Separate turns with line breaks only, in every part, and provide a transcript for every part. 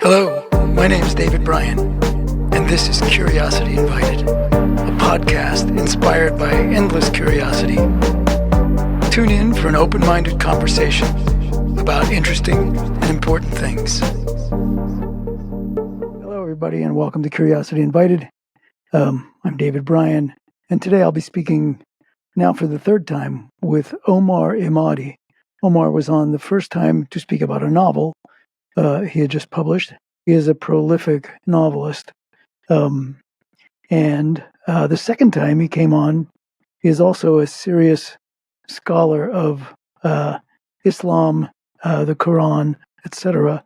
Hello, my name is David Bryan, and this is Curiosity Invited, a podcast inspired by endless curiosity. Tune in for an open-minded conversation about interesting and important things. Hello, everybody, and welcome to Curiosity Invited. I'm David Bryan, and today I'll be speaking now for the third time with Omar Imady. Omar was on the first time to speak about a novel he had just published. He is a prolific novelist. And the second time he came on, he is also a serious scholar of Islam, the Quran, etc.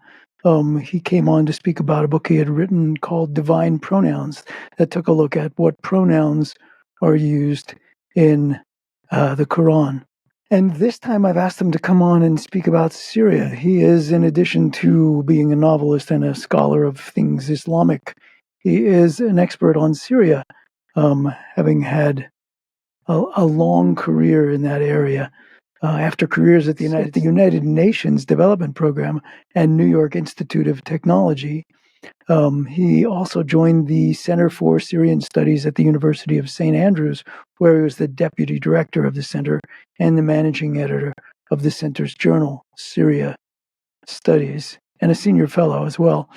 He came on to speak about a book he had written called Divine Pronouns that took a look at what pronouns are used in the Quran. And this time I've asked him to come on and speak about Syria. He is, in addition to being a novelist and a scholar of things Islamic, he is an expert on Syria, having had a long career in that area. After careers at the United Nations Development Program and New York Institute of Technology, he also joined the Center for Syrian Studies at the University of St. Andrews, where he was the deputy director of the center and the managing editor of the center's journal, Syria Studies, and a senior fellow as well.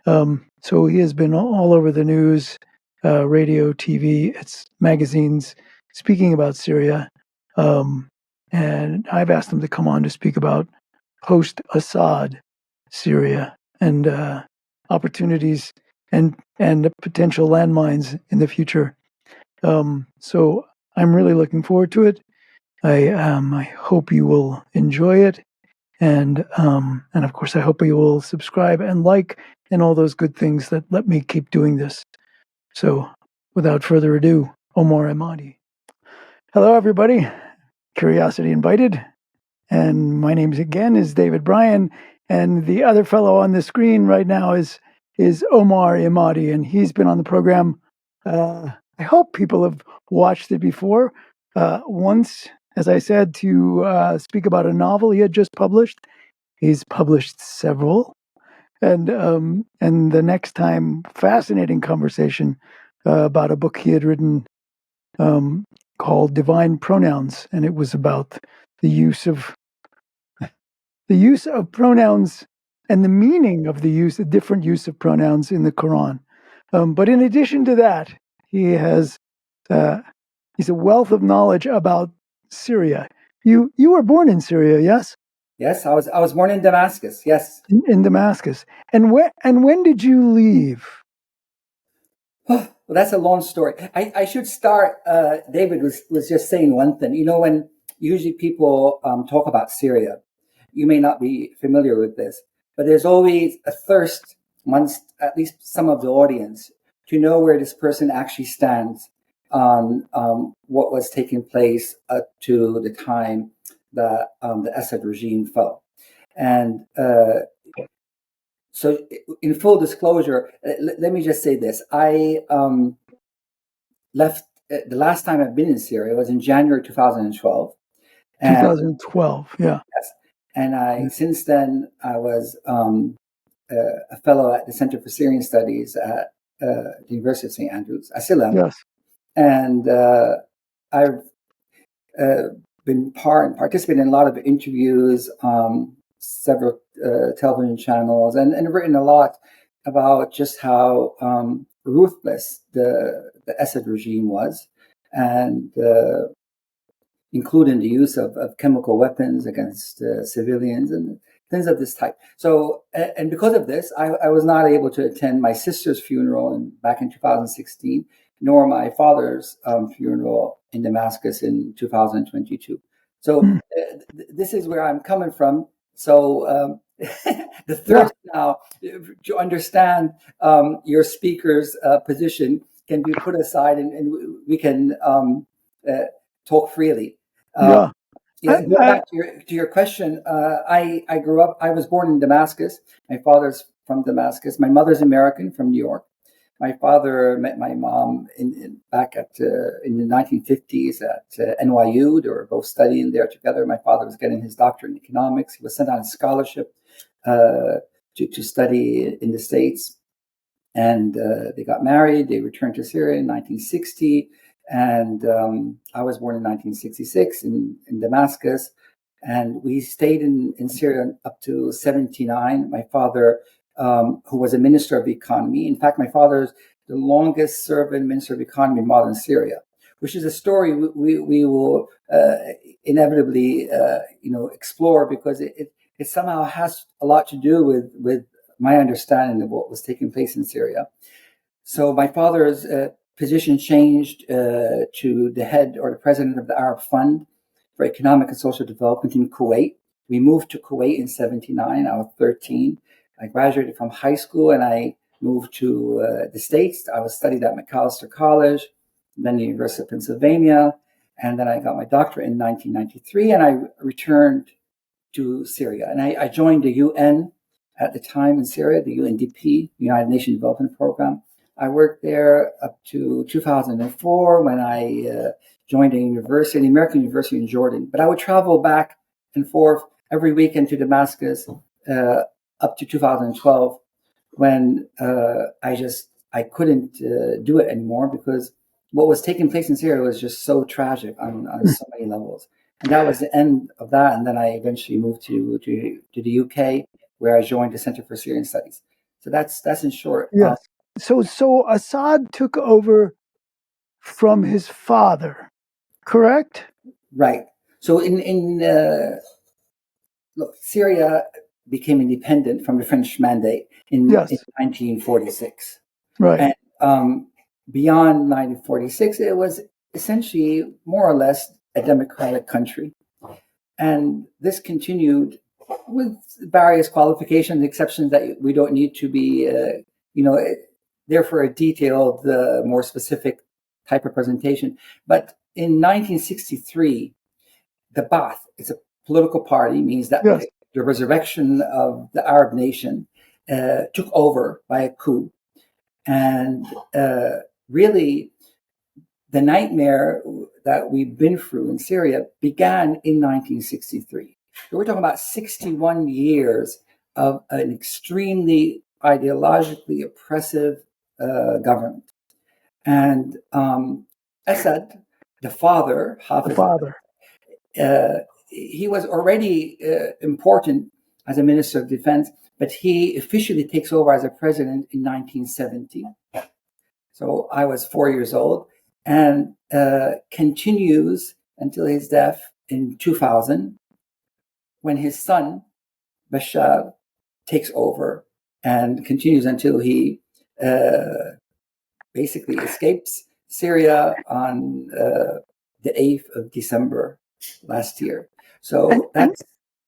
So he has been all over the news, radio, TV, magazines, speaking about Syria. And I've asked him to come on to speak about post-Assad Syria and opportunities and potential landmines in the future. So I'm really looking forward to it. I hope you will enjoy it, and of course I hope you will subscribe and like and all those good things that let me keep doing this. So without further ado, Omar Imady. Hello, everybody. Curiosity Invited, and my name is David Bryan, and the other fellow on the screen right now is Omar Imady, and he's been on the program. I hope people have watched it before. Once, as I said, to speak about a novel he had just published. He's published several, and the next time, fascinating conversation about a book he had written called Divine Pronouns, and it was about the use of pronouns and the meaning of the different use of pronouns in the Quran. But in addition to that, he's a wealth of knowledge about Syria. You were born in Syria, yes?
Yes, I was born in Damascus. Yes,
in Damascus. And when did you leave?
Well, that's a long story. I should start. David was just saying one thing. You know, when usually people talk about Syria, you may not be familiar with this, but there's always a thirst amongst at least some of the audience to know where this person actually stands on what was taking place to the time that the Assad regime fell. And so in full disclosure, let me just say this. I left, the last time I've been in Syria was in January 2012.
2012, yeah.
Yes. And since then, I was a fellow at the Center for Syrian Studies at the University of St. Andrews. I still am.
Yes.
And I've been participated in a lot of interviews, several television channels, and written a lot about just how ruthless the Assad regime was, and including the use of chemical weapons against civilians and things of this type. So, and because of this, I was not able to attend my sister's funeral back in 2016, nor my father's funeral in Damascus in 2022. So this is where I'm coming from. So the third now, to understand your speaker's position, can be put aside, and we can talk freely. Going back to your question, I grew up. I was born in Damascus. My father's from Damascus. My mother's American from New York. My father met my mom back in the 1950s at NYU. They were both studying there together. My father was getting his doctorate in economics. He was sent on a scholarship to study in the States. And they got married. They returned to Syria in 1960. And I was born in 1966 in Damascus. And we stayed in Syria up to 79. My father, who was a minister of economy. In fact, my father's the longest serving minister of economy in modern Syria, which is a story we will inevitably explore, because it somehow has a lot to do with my understanding of what was taking place in Syria. So my father's position changed to the head or the president of the Arab Fund for Economic and Social Development in Kuwait. We moved to Kuwait in 79. I was 13. I graduated from high school and I moved to the States. I was studied at Macalester College, then the University of Pennsylvania, and then I got my doctorate in 1993, and I returned to Syria. And I joined the UN at the time in Syria, the UNDP, United Nations Development Program. I worked there up to 2004 when I joined a university, the American University in Jordan. But I would travel back and forth every weekend to Damascus up to 2012 when I couldn't do it anymore, because what was taking place in Syria was just so tragic on so many levels. And that was the end of that. And then I eventually moved to the UK, where I joined the Center for Syrian Studies. So that's in short.
Yes. So Assad took over from his father, correct?
Right. So look, Syria became independent from the French mandate in 1946.
Right.
And beyond 1946, it was essentially more or less a democratic country. And this continued with various qualifications, exceptions that we don't need to be, there for a detailed, more specific type of presentation. But in 1963, the Ba'ath, it's a political party, means that the resurrection of the Arab nation took over by a coup. And really, the nightmare that we've been through in Syria began in 1963. So we're talking about 61 years of an extremely ideologically oppressive government. And Assad, the father, he was already important as a minister of defense, but he officially takes over as a president in 1970. So I was 4 years old, and continues until his death in 2000, when his son, Bashar, takes over, and continues until he basically escapes Syria on the 8th of December last year. So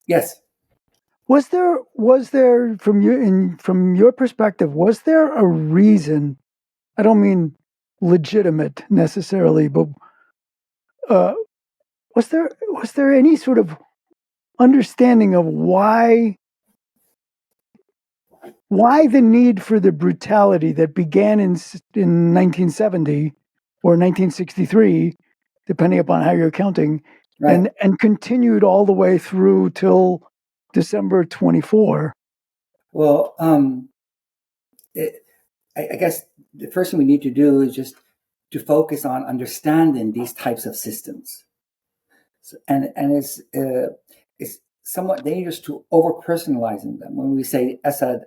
yes.
Was there from your perspective, was there a reason? I don't mean legitimate necessarily, but was there any sort of understanding of why the need for the brutality that began in 1970 or 1963, depending upon how you're counting, and continued all the way through till December 24?
Well, I guess the first thing we need to do is just to focus on understanding these types of systems. So, and it's somewhat dangerous to over personalizing them. When we say Assad,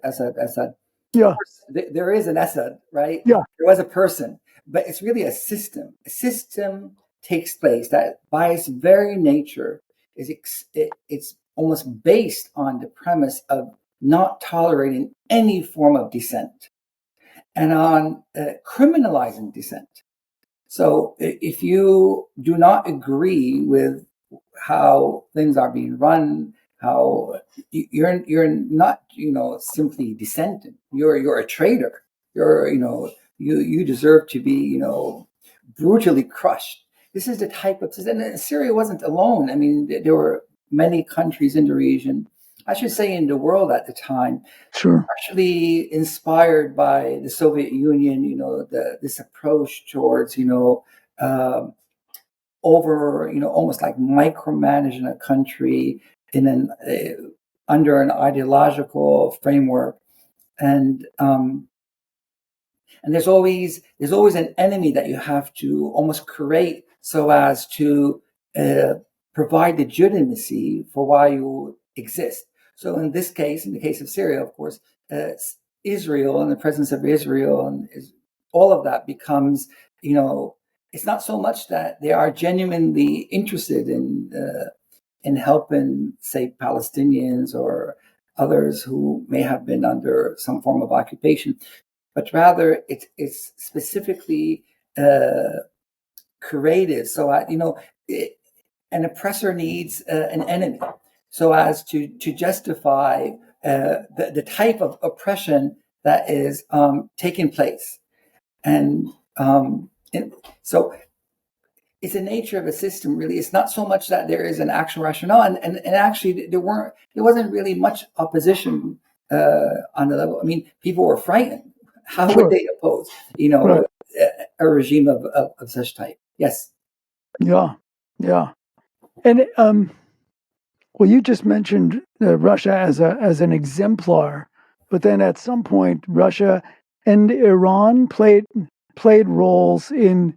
yeah,
there is an Assad, right?
Yeah,
there was a person, but it's really a system. A system takes place that, by its very nature, it's almost based on the premise of not tolerating any form of dissent and on criminalizing dissent. So if you do not agree with how things are being run, how you're not simply dissenting, you're a traitor. You deserve to be brutally crushed. This is the type of, and Syria wasn't alone. I mean, there were many countries in the region, I should say in the world at the time, actually inspired by the Soviet Union, this approach towards, over, almost like micromanaging a country in an under an ideological framework, and there's always an enemy that you have to almost create so as to provide legitimacy for why you exist. So in this case, in the case of Syria, of course, Israel and the presence of Israel and all of that becomes, it's not so much that they are genuinely interested in helping, say, Palestinians or others who may have been under some form of occupation, but rather it's specifically created. So an oppressor needs an enemy, so as to justify the type of oppression that is taking place, and so it's the nature of a system. Really, it's not so much that there is an actual rationale, and actually there wasn't really much opposition on the level. I mean, people were frightened. How would they oppose,
Right.
a regime of such type? Yes.
Yeah. And well, you just mentioned Russia as an exemplar, but then at some point, Russia and Iran played roles in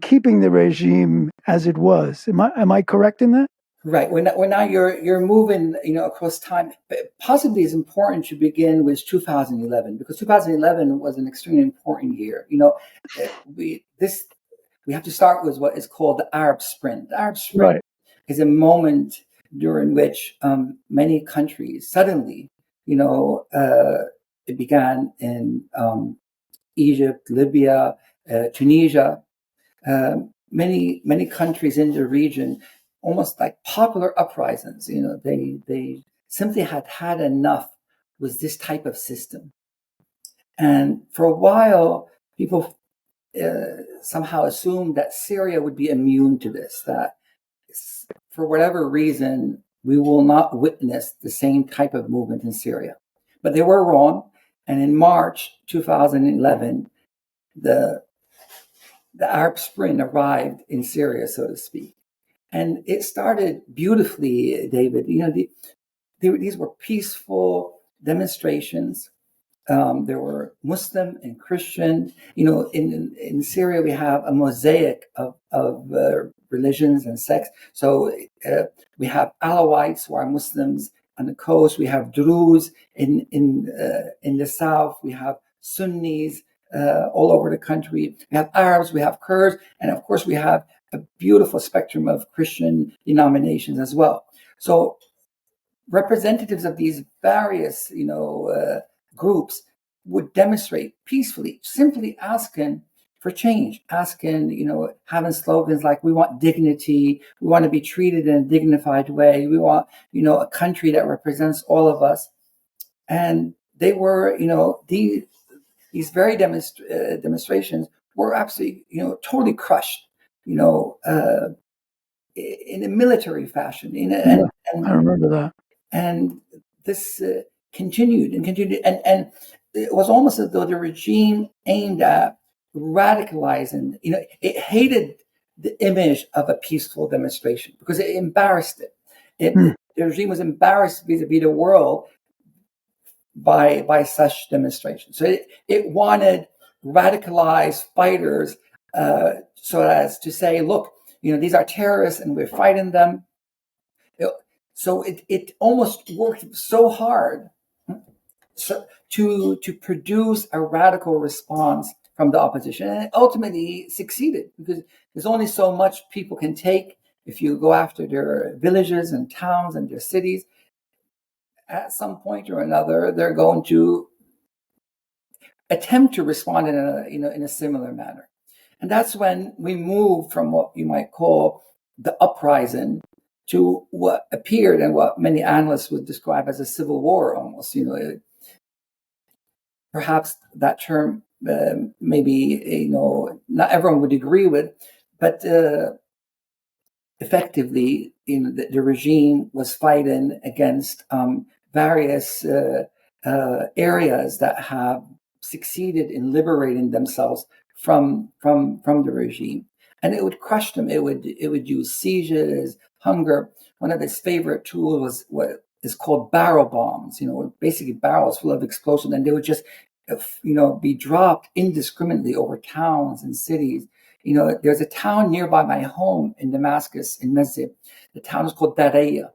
keeping the regime as it was. Am I correct in that?
Right. When now you're moving, across time. But possibly it's important to begin with 2011, because 2011 was an extremely important year. We have to start with what is called the Arab Spring. The Arab Spring is a moment during which many countries suddenly, it began in Egypt, Libya, Tunisia, many countries in the region, almost like popular uprisings. They simply had enough with this type of system, and for a while, people somehow assumed that Syria would be immune to this. That for whatever reason, we will not witness the same type of movement in Syria, but they were wrong. And in March 2011, the Arab Spring arrived in Syria, so to speak. And it started beautifully, David. These were peaceful demonstrations. There were Muslim and Christian. In Syria, we have a mosaic of religions and sects. So we have Alawites, who are Muslims on the coast. We have Druze in the south. We have Sunnis all over the country. We have Arabs. We have Kurds, and of course, we have a beautiful spectrum of Christian denominations as well. So representatives of these various, groups would demonstrate peacefully, simply asking for change, having slogans like, we want dignity, we want to be treated in a dignified way, we want, a country that represents all of us. And they were, these very demonstrations were absolutely, totally crushed, in a military fashion.
I remember that.
And this continued, and it was almost as though the regime aimed at radicalizing. It hated the image of a peaceful demonstration because it embarrassed it. The regime was embarrassed vis-a-vis the world by such demonstrations. So it wanted radicalized fighters, so as to say, look, these are terrorists and we're fighting them. So it almost worked so hard to produce a radical response from the opposition, and it ultimately succeeded, because there's only so much people can take if you go after their villages and towns and their cities. At some point or another, they're going to attempt to respond in a similar manner, and that's when we move from what you might call the uprising to what appeared and what many analysts would describe as a civil war, almost. Perhaps that term maybe not everyone would agree with, but effectively, the regime was fighting against various areas that have succeeded in liberating themselves from the regime, and it would crush them. It would use sieges, hunger. One of its favorite tools is called barrel bombs. Basically barrels full of explosives, and they would just be dropped indiscriminately over towns and cities. There's a town nearby my home in Damascus, in Mesib. The town is called Daraya.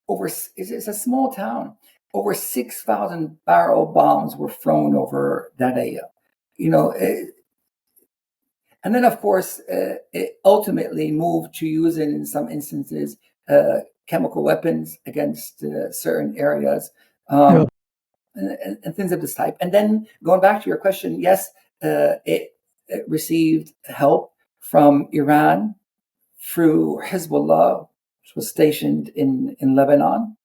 It's a small town. Over 6,000 barrel bombs were thrown over Daraya. And then, of course, it ultimately moved to using, in some instances, chemical weapons against certain areas.
Yeah.
And things of this type. And then going back to your question, yes, it received help from Iran through Hezbollah, which was stationed in Lebanon.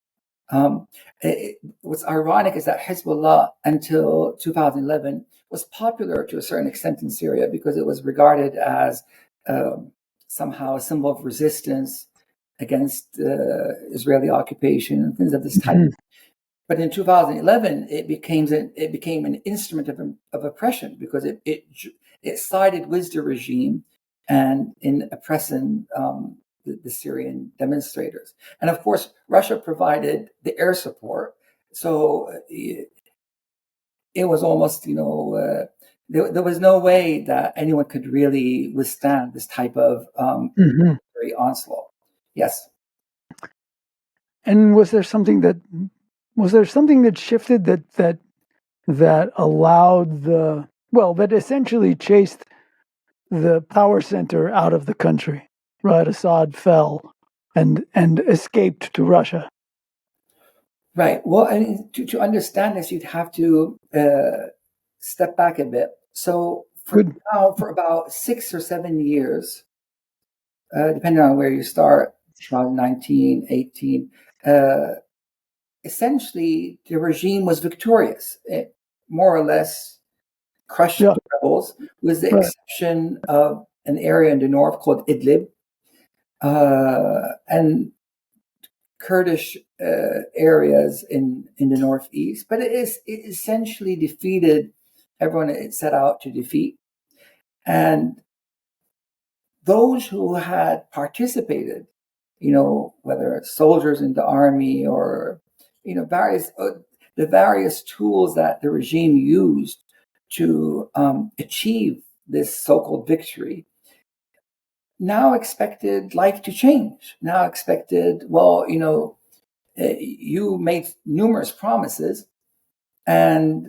What's ironic is that Hezbollah, until 2011, was popular to a certain extent in Syria because it was regarded as somehow a symbol of resistance against Israeli occupation and things of this type.
Mm-hmm.
But in 2011, it became an instrument of oppression because it sided with the regime and in oppressing the Syrian demonstrators. And of course, Russia provided the air support, so it was almost there was no way that anyone could really withstand this type of onslaught. Yes.
And was there something that shifted that allowed that essentially chased the power center out of the country, right? Assad fell and escaped to Russia.
Right. Well, and to understand this, you'd have to step back a bit. So for about 6 or 7 years, depending on where you start, 2019, 18, essentially the regime was victorious. It more or less crushed the rebels, with the exception of an area in the north called Idlib, and Kurdish areas in the northeast. But it essentially defeated everyone it set out to defeat. And those who had participated, whether it's soldiers in the army or, the various tools that the regime used to achieve this so-called victory, now expected life to change. Now expected, you made numerous promises, and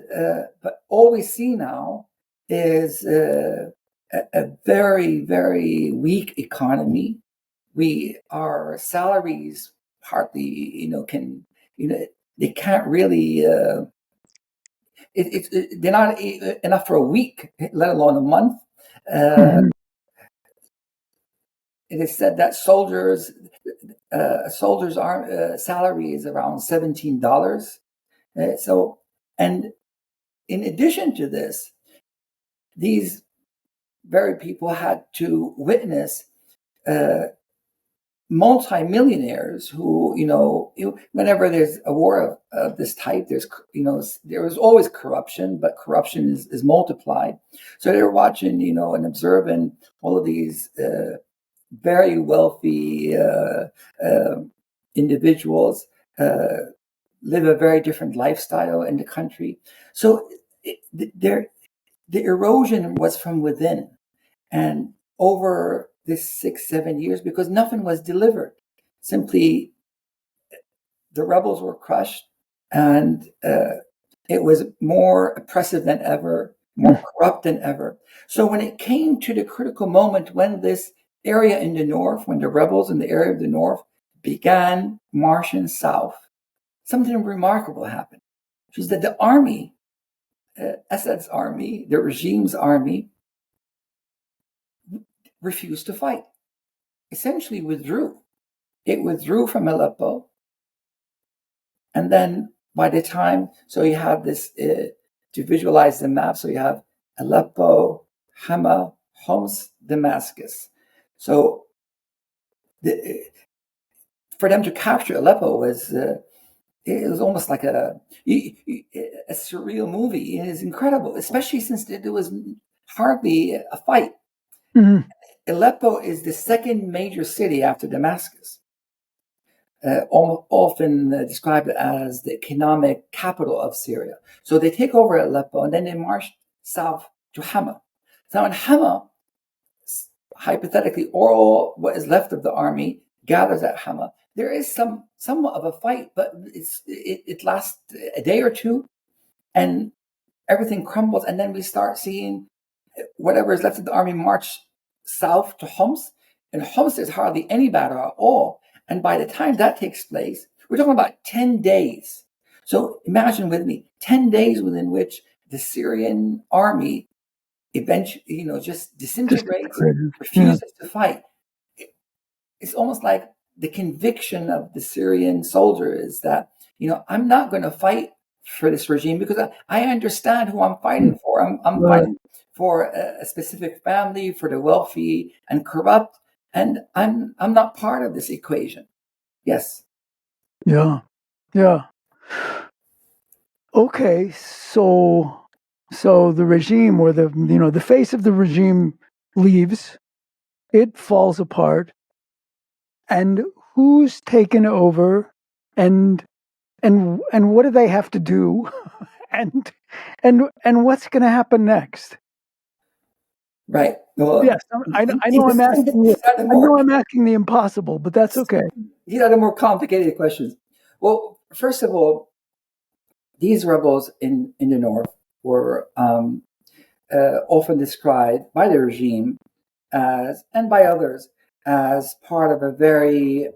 but all we see now is a very, very weak economy. Our salaries hardly, they can't really. They're not enough for a week, let alone a month. It is said that soldiers' salary is around $17. And in addition to this, these very people had to witness multimillionaires who, whenever there's a war of this type, there is always corruption, but corruption is multiplied. So they're watching, and observing all of these very wealthy individuals live a very different lifestyle in the country. So the erosion was from within, and over this 6-7 years, because nothing was delivered. Simply, the rebels were crushed, and it was more oppressive than ever, more corrupt than ever. So when it came to the critical moment, when this area in the north, when the rebels in the area of the north began marching south, something remarkable happened, which is that the army, Assad's army, the regime's army, refused to fight, essentially withdrew. It withdrew from Aleppo. And then by the time, so you have this, to visualize the map, so you have Aleppo, Hama, Homs, Damascus. So for them to capture Aleppo was, it was almost like a surreal movie. It is incredible, especially since there was hardly a fight. Aleppo is the second major city after Damascus. often described as the economic capital of Syria. So they take over Aleppo and then they march south to Hama. Now in Hama, hypothetically, all what is left of the army gathers at Hama. There is somewhat of a fight, but it lasts a day or two, and everything crumbles. And then we start seeing whatever is left of the army march south to Homs. And Homs, there's hardly any battle at all. And by the time that takes place, we're talking about 10 days. So imagine with me, 10 days within which the Syrian army eventually, just disintegrates, refuses to fight. It's almost like the conviction of the Syrian soldier is that, I'm not going to fight for this regime because I understand who I'm fighting for. I'm fighting for a specific family, for the wealthy and corrupt, and I'm not part of this equation. Yes.
Yeah. Okay, so the regime, or the face of the regime leaves, it falls apart, and who's taken over, and what do they have to do, and what's going to happen next?
Right. Well,
yes, I know I'm asking. I'm asking the impossible, but that's okay.
These are the more complicated questions. Well, first of all, these rebels in the north were often described by the regime as, and by others, as part of a very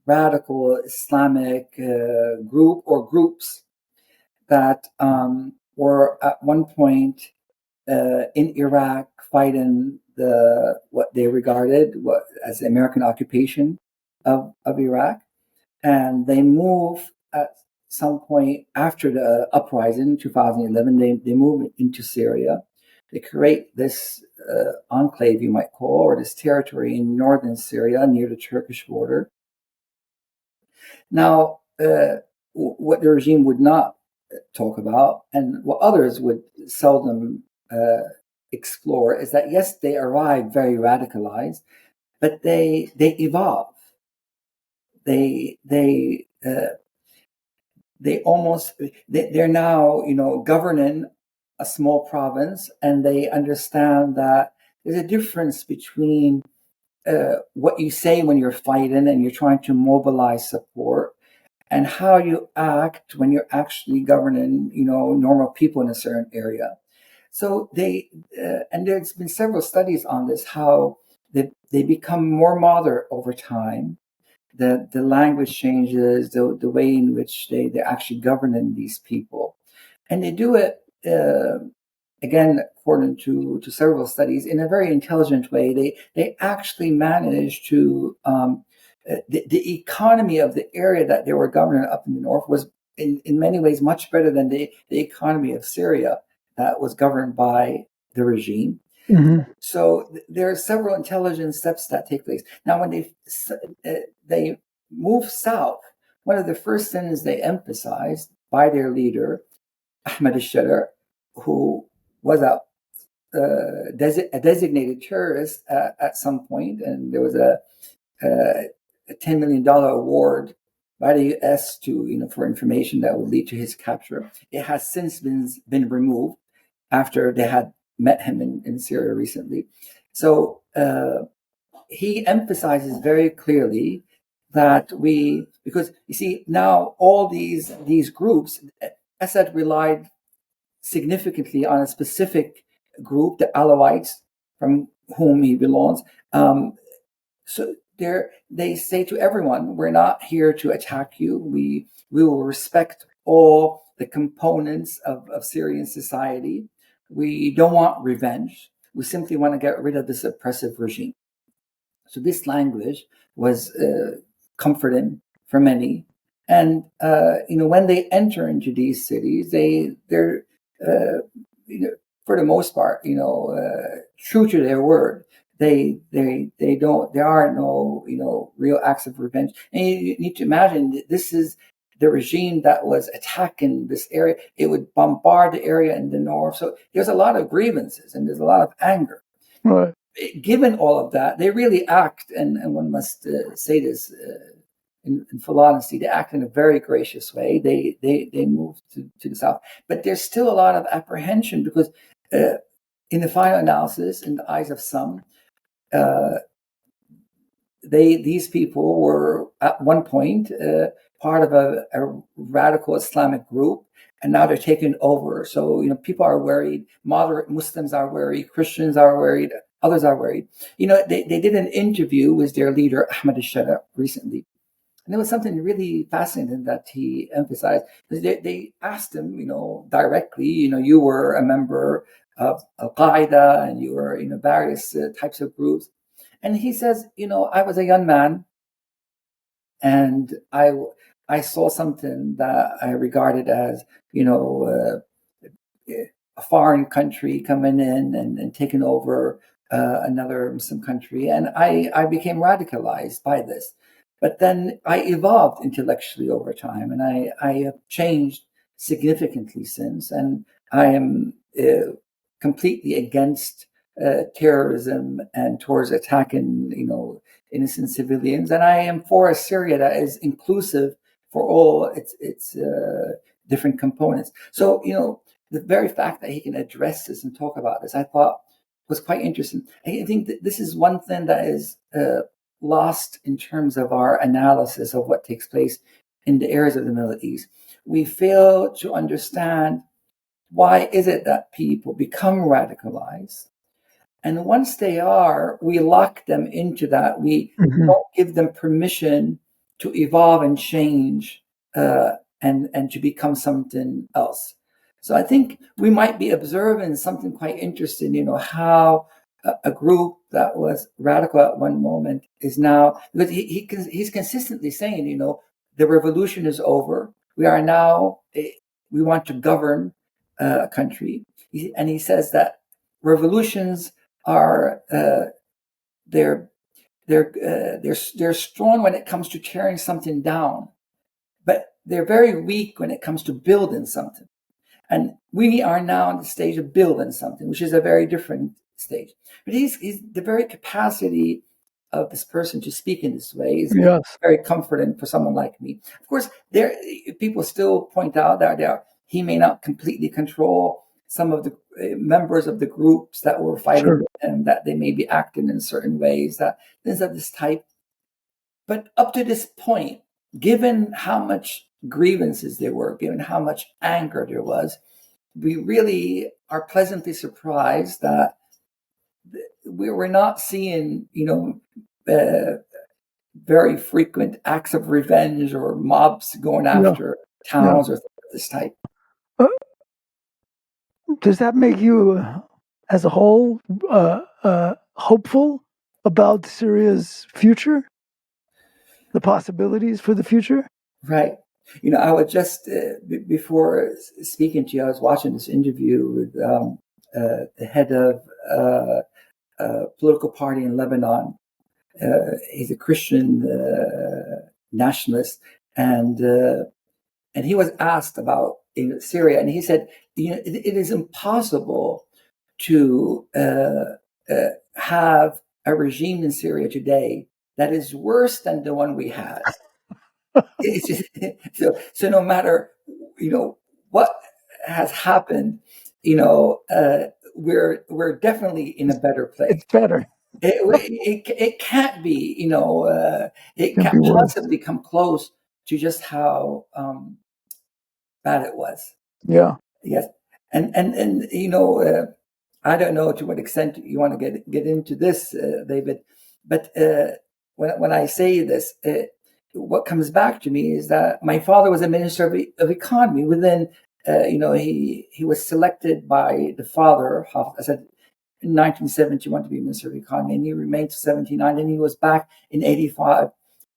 radical Islamic group or groups that were at one point in Iraq fighting what they regarded as the American occupation of Iraq. And they move at some point after the uprising in 2011, they move into Syria. They create this enclave, you might call, or this territory in northern Syria near the Turkish border. Now, what the regime would not talk about, and what others would seldom explore, is that yes, they arrive very radicalized, but they evolve. They're now governing a small province, and they understand that there's a difference between what you say when you're fighting and you're trying to mobilize support, and how you act when you're actually governing, normal people in a certain area. So and there's been several studies on this, how they become more moderate over time. The language changes, the way in which they're actually governing these people. And they do it, again, according to several studies, in a very intelligent way. They actually manage to, the economy of the area that they were governing up in the north was in many ways much better than the economy of Syria that was governed by the regime.
Mm-hmm.
So there are several intelligent steps that take place. Now, when they move south, one of the first things they emphasized by their leader, Ahmed al-Shader, who was a designated terrorist at some point, and there was a $10 million award by the U.S. for information that would lead to his capture. It has since been removed after they had met him in Syria recently. So he emphasizes very clearly that because you see now all these groups, Assad relied significantly on a specific group, the Alawites, from whom he belongs. So they say to everyone, we're not here to attack you. We will respect all the components of Syrian society. We don't want revenge. We simply want to get rid of this oppressive regime. So this language was comforting for many. And when they enter into these cities, they're for the most part, true to their word. There are no real acts of revenge. And you need to imagine this is the regime that was attacking this area. It would bombard the area in the north. So there's a lot of grievances and there's a lot of anger.
Right.
Given all of that, they really act, and one must say this in full honesty, they act in a very gracious way. They move to the south, but there's still a lot of apprehension because in the final analysis, in the eyes of some, these people were at one point part of a radical Islamic group, and now they're taken over. So people are worried. Moderate Muslims are worried. Christians are worried. Others are worried. They did an interview with their leader Ahmed Syria recently, and there was something really fascinating that he emphasized. They asked him, directly, you were a member of Al-Qaeda and you were in various types of groups. And he says, I was a young man and I saw something that I regarded as, a foreign country coming in and taking over another Muslim country. And I became radicalized by this. But then I evolved intellectually over time, and I have changed significantly since. And I am completely against terrorism and towards attacking, innocent civilians. And I am for a Syria that is inclusive for all its different components. So, the very fact that he can address this and talk about this, I thought was quite interesting. I think that this is one thing that is lost in terms of our analysis of what takes place in the areas of the Middle East. We fail to understand why is it that people become radicalized. And once they are, we lock them into that. We don't give them permission to evolve and change and to become something else. So I think we might be observing something quite interesting, how a group that was radical at one moment is now, because he's consistently saying, the revolution is over. We are now, we want to govern a country. And he says that revolutions are they're strong when it comes to tearing something down, but they're very weak when it comes to building something. And we are now in the stage of building something, which is a very different stage. But he's the very capacity of this person to speak in this way is very comforting for someone like me. Of course, people still point out that he may not completely control some of the members of the groups that were fighting with him, that they may be acting in certain ways, that things of this type. But up to this point, given how much grievances there were, given how much anger there was, we really are pleasantly surprised that we were not seeing, very frequent acts of revenge or mobs going after towns or this type.
Does that make you, as a whole, hopeful about Syria's future? The possibilities for the future?
Right. I was just, before speaking to you, I was watching this interview with the head of a political party in Lebanon. He's a Christian nationalist, and he was asked about Syria, and he said, it is impossible to have a regime in Syria today that is worse than the one we had. It's just, so no matter what has happened, we're definitely in a better place.
It's better.
It can't be, it can't possibly come close to just how bad it was.
Yeah.
Yes, and I don't know to what extent you want to get into this, David, but when I say this, what comes back to me is that my father was a minister of economy. Within, he was selected by the father, Assad, in 1971 to be minister of economy, and he remained to 79. And he was back in 85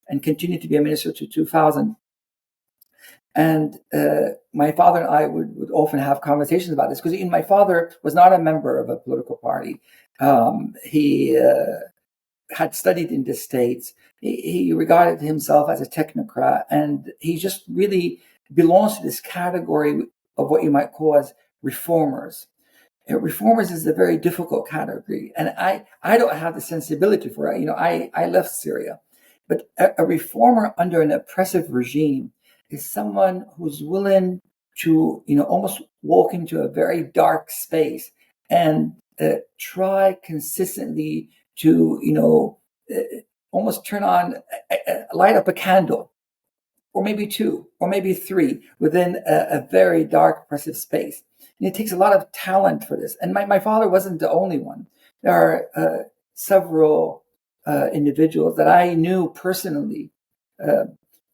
and continued to be a minister to 2000. And my father and I would often have conversations about this because my father was not a member of a political party. He had studied in the States. He regarded himself as a technocrat, and he just really belongs to this category of what you might call as reformers. Reformers is a very difficult category, and I don't have the sensibility for it. I left Syria, But a reformer under an oppressive regime is someone who's willing to, almost walk into a very dark space and try consistently to, almost turn on, light up a candle, or maybe two, or maybe three within a very dark, oppressive space. And it takes a lot of talent for this. And my father wasn't the only one. There are several individuals that I knew personally.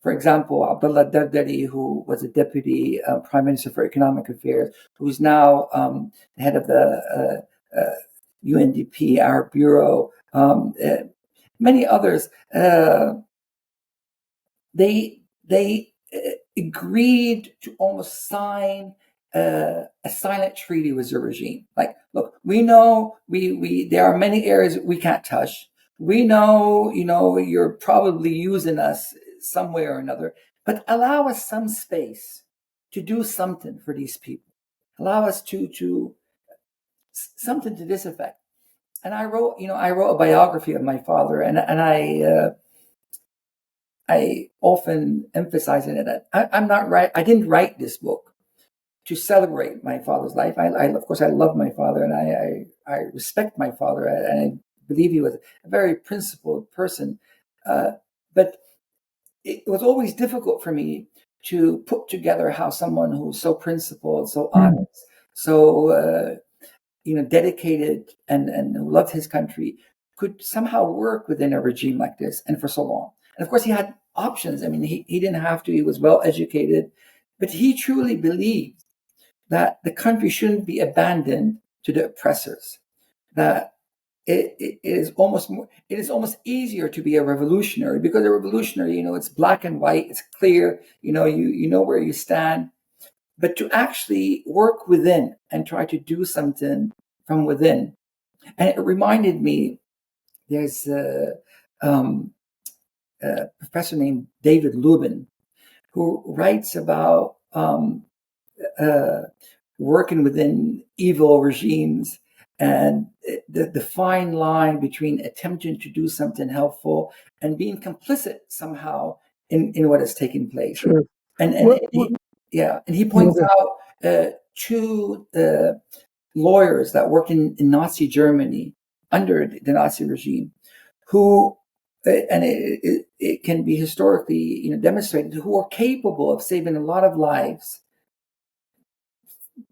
For example, Abdullah Dardari, who was a deputy prime minister for economic affairs, who's now the head of the UNDP, Arab Bureau. Many others. They agreed to almost sign a silent treaty with the regime. Like, look, we know we there are many areas we can't touch. We know, you're probably using us some way or another, but allow us some space to do something for these people. Allow us to something to this effect. And I wrote a biography of my father, and I often emphasize in it that I'm not right. I didn't write this book to celebrate my father's life. Of course, I love my father, and I respect my father, and I believe he was a very principled person. But it was always difficult for me to put together how someone who's so principled, so honest, so dedicated, and who loved his country could somehow work within a regime like this, and for so long. And of course, he had options. I mean, he didn't have to. He was well educated, but he truly believed that the country shouldn't be abandoned to the oppressors. That it is almost easier to be a revolutionary, because a revolutionary, it's black and white, it's clear, you know where you stand. But to actually work within and try to do something from within. And it reminded me, there's a professor named David Lubin who writes about working within evil regimes, and the fine line between attempting to do something helpful and being complicit somehow in what is taking place.
Sure.
And he points out two lawyers that worked in Nazi Germany under the Nazi regime, who, and it can be historically demonstrated, who are capable of saving a lot of lives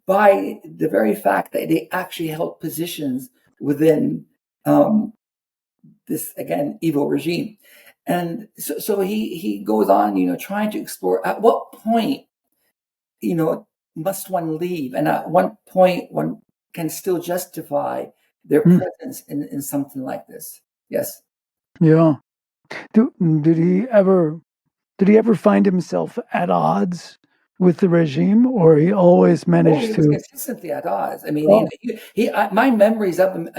by the very fact that they actually held positions within this, again, evil regime. And so he goes on, trying to explore at what point, must one leave, and at what point one can still justify their presence in something like this. Yes.
Yeah. Did he ever find himself at odds with the regime, or he always managed
he was
to?
consistently at odds. I mean, my memories of him,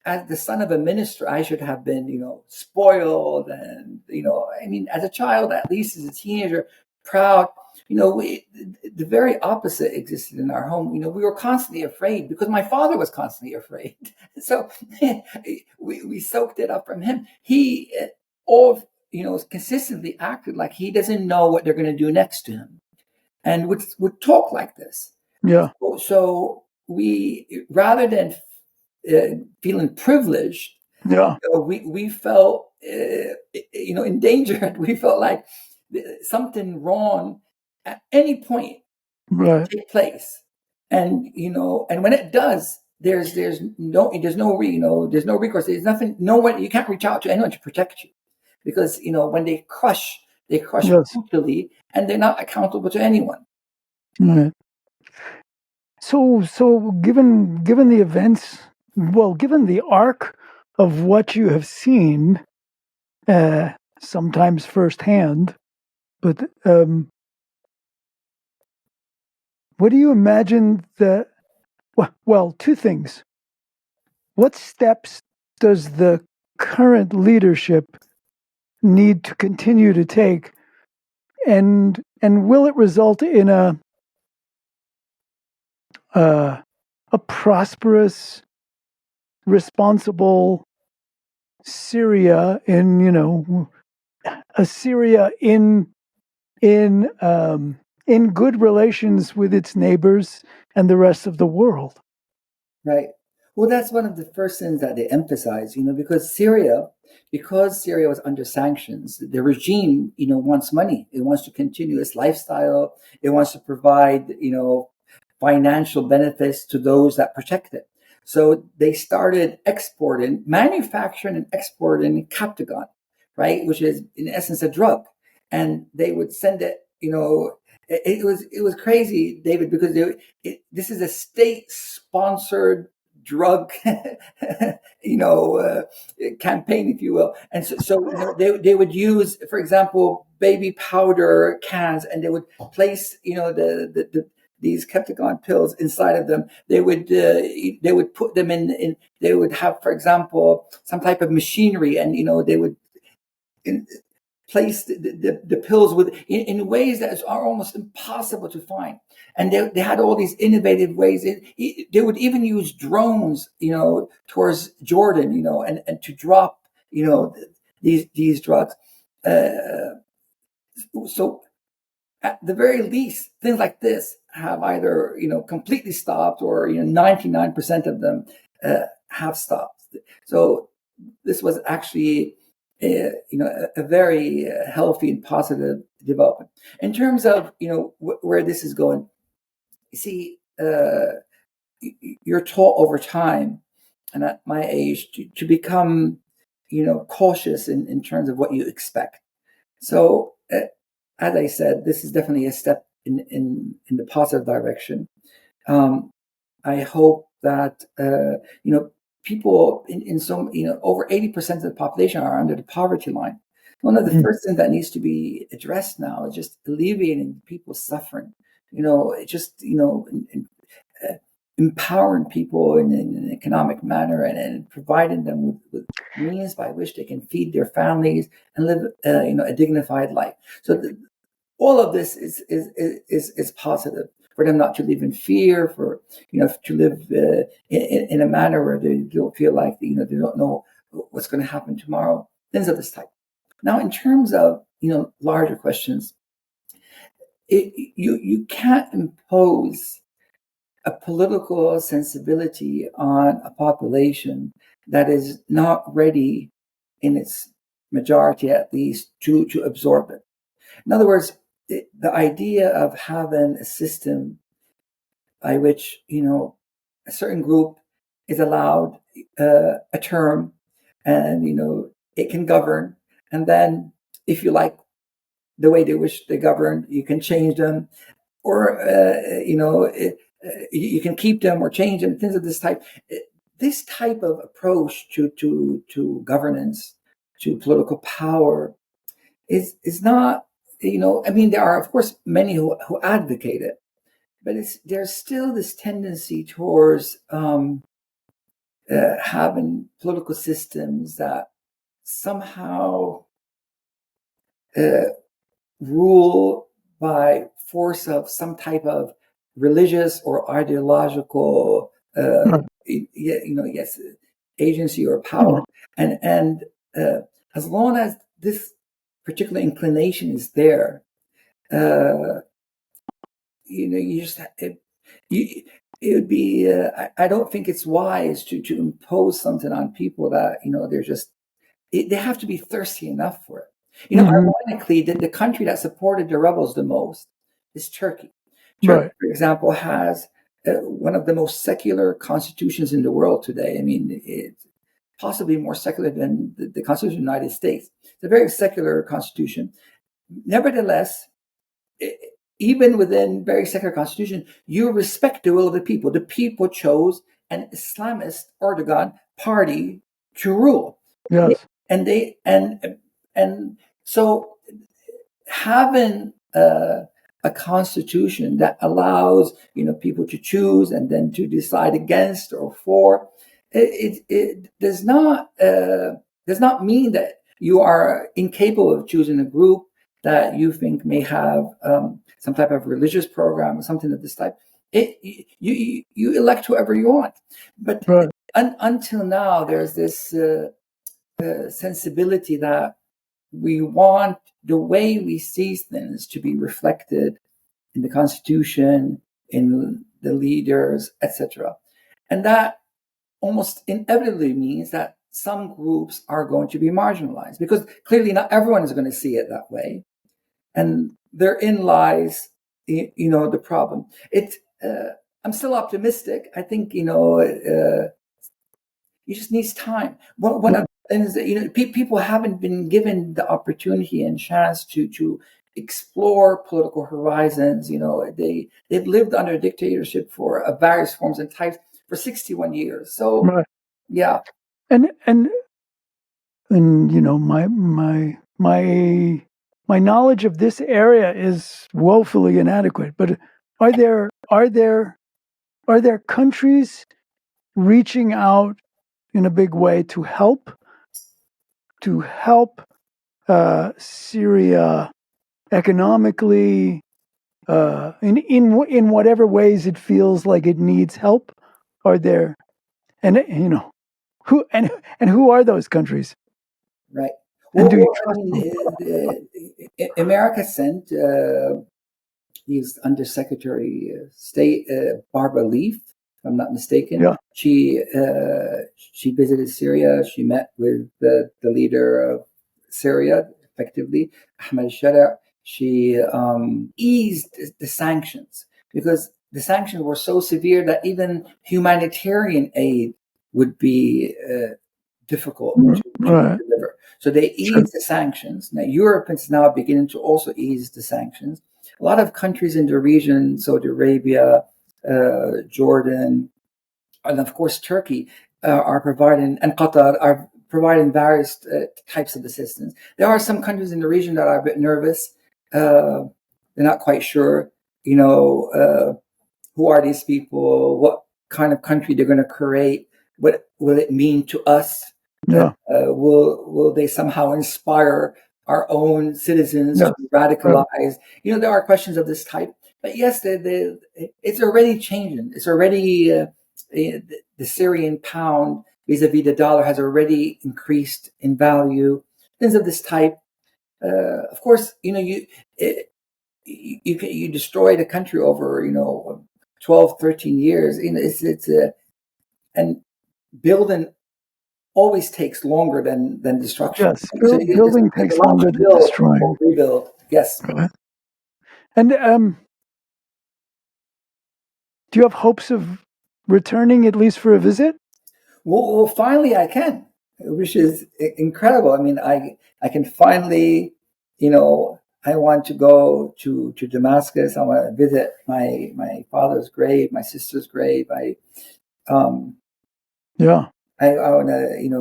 as the son of a minister, I should have been, spoiled, and I mean, as a child, at least as a teenager, proud. The very opposite existed in our home. We were constantly afraid because my father was constantly afraid. So we soaked it up from him. He consistently acted like he doesn't know what they're going to do next to him, and would talk like this.
Yeah.
So we, rather than feeling privileged,
Yeah.
we felt endangered. We felt like something wrong at any point
Right.
take place, and and when it does, there's no recourse. There's nothing. No one. You can't reach out to anyone to protect you, because when they crush
Yes.
brutally, and they're not accountable to anyone.
Right. So given the events, given the arc of what you have seen, sometimes firsthand, but what do you imagine that? Well, two things. What steps does the current leadership need to continue to take, and will it result in a prosperous, responsible Syria in Syria in good relations with its neighbors and the rest of the world.
Right. Well, that's one of the first things that they emphasize, because Syria was under sanctions, the regime, wants money. It wants to continue its lifestyle. It wants to provide, financial benefits to those that protect it. So they started manufacturing and exporting Captagon, right, which is in essence a drug, and they would send it. It was crazy, David, because this is a state-sponsored drug, campaign, if you will. And so they would use, for example, baby powder cans, and they would place, these Captagon pills inside of them. They would put them in. They would have, for example, some type of machinery, and they would place the pills in ways that are almost impossible to find. And they had all these innovative ways. They would even use drones, towards Jordan, and to drop, these drugs. So at the very least, things like this have either, completely stopped, or 99% of them have stopped. So this was actually a very healthy and positive development. In terms of where this is going, you see, you're taught over time, and at my age, to become cautious in terms of what you expect. So as I said, this is definitely a step in the positive direction. I hope that people in some, over 80% of the population are under the poverty line. One of the first things that needs to be addressed now is just alleviating people's suffering. Empowering people in an economic manner, and providing them with means by which they can feed their families and live, a dignified life. So all of this is positive for them, not to live in fear, for to live in a manner where they don't feel like they don't know what's going to happen tomorrow. Things of this type. Now, in terms of larger questions, you can't impose a political sensibility on a population that is not ready, in its majority at least, to absorb it. In other words, the idea of having a system by which a certain group is allowed a term, and it can govern, and then if you like the way they wish they govern, you can change them, or you can keep them or change them. Things of this type. This type of approach to governance, to political power, is not. There are, of course, many who advocate it, but there's still this tendency towards having political systems that somehow rule by force of some type of religious or ideological, agency or power, and as long as this particular inclination is there, you just it would be. I don't think it's wise to impose something on people that they're just. They have to be thirsty enough for it. Ironically, the country that supported the rebels the most is Turkey. Turkey, for example, has one of the most secular constitutions in the world today. I mean, it's possibly more secular than the Constitution of the United States. It's a very secular constitution. Nevertheless, even within very secular constitution, you respect the will of the people. The people chose an Islamist Erdogan party to rule.
Yes.
And so having a constitution that allows people to choose and then to decide against or for, it does not mean that you are incapable of choosing a group that you think may have some type of religious program or something of this type. You elect whoever you want, but until now there's this sensibility that we want the way we see things to be reflected in the constitution, in the leaders, etc. And that almost inevitably means that some groups are going to be marginalized, because clearly not everyone is going to see it that way. And therein lies, the problem. I'm still optimistic. I think, it just needs time. People haven't been given the opportunity and chance to explore political horizons. They've lived under dictatorship for various forms and types for 61 years. So,
right.
yeah.
And my knowledge of this area is woefully inadequate. But are there countries reaching out in a big way to help Syria economically, in whatever ways it feels like it needs help? Are there, and who are those countries?
Right.
And do you
Well, America sent he's Undersecretary of State Barbara Leaf, if I'm not mistaken.
Yeah.
She visited Syria. She met with the leader of Syria, effectively, Ahmed Shara. She eased the sanctions, because the sanctions were so severe that even humanitarian aid would be difficult to deliver. So they eased the sanctions. Now Europe is now beginning to also ease the sanctions. A lot of countries in the region, Saudi Arabia, Jordan, and of course Turkey, are providing, and Qatar are providing various types of assistance. There are some countries in the region that are a bit nervous. They're not quite sure, who are these people? What kind of country they're going to create? What will it mean to us?
Yeah.
Will they somehow inspire our own citizens to be radicalized? There are questions of this type. But yes, it's already changing. It's already the Syrian pound vis-a-vis the dollar has already increased in value. Things of this type. Of course, you destroy the country over 12, 13 years. And building always takes longer than destruction.
Yes, building takes longer than destroying.
Rebuild, yes.
And do you have hopes of returning at least for a visit?
Well, finally I can, which is incredible. I mean, I can finally, I want to go to Damascus. I want to visit my father's grave, my sister's grave. I want to,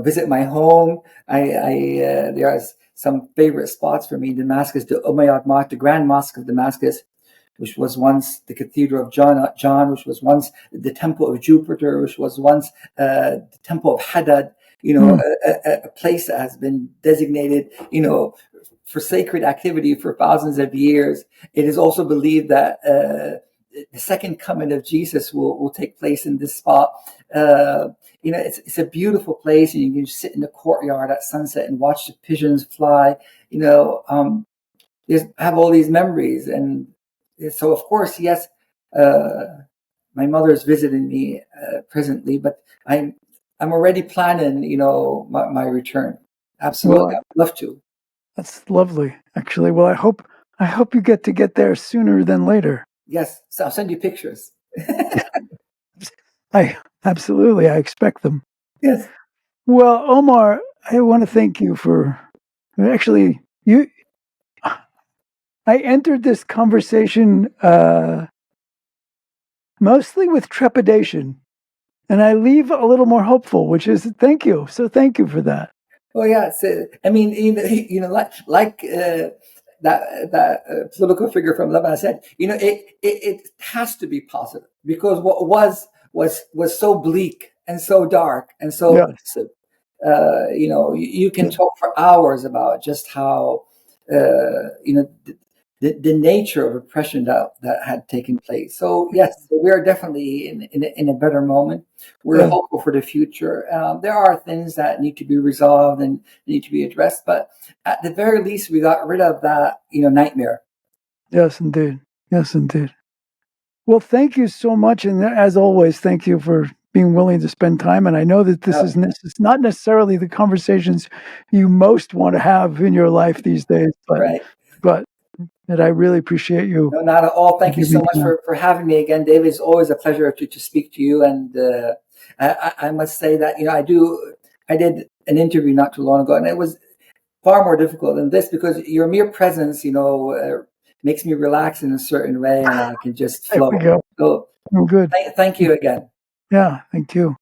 visit my home. There are some favorite spots for me in Damascus: the Umayyad Mosque, the Grand Mosque of Damascus, which was once the Cathedral of John, which was once the Temple of Jupiter, which was once the Temple of Hadad. A place that has been designated, for sacred activity for thousands of years. It is also believed that the second coming of Jesus will take place in this spot. It's a beautiful place, and you can sit in the courtyard at sunset and watch the pigeons fly. Have all these memories, and so of course, yes, my mother is visiting me presently, but I'm already planning, my return. Absolutely,
Well,
I'd love to.
That's lovely, actually. Well, I hope you get there sooner than later.
Yes, so I'll send you pictures.
I expect them.
Yes.
Well, Omar, I want to thank you for actually you. I entered this conversation mostly with trepidation, and I leave a little more hopeful, which is thank you. So thank you for that.
Well, yeah. I mean, like that political figure from Lebanon said, it has to be positive, because what was so bleak and so dark and so oppressive. You can talk for hours about just how the nature of oppression that had taken place. So yes, we are definitely in a better moment. We're hopeful for the future. There are things that need to be resolved and need to be addressed, but at the very least, we got rid of that nightmare.
Yes, indeed. Yes, indeed. Well, thank you so much, and as always, thank you for being willing to spend time. And I know that this is not necessarily the conversations you most want to have in your life these days, but that I really appreciate you.
No, not at all. Thank you so much for having me again, David. It's always a pleasure to speak to you. And I must say that I did an interview not too long ago, and it was far more difficult than this because your mere presence, makes me relax in a certain way, and I can just flow.
There we go.
So,
good.
Thank you again.
Yeah, thank you.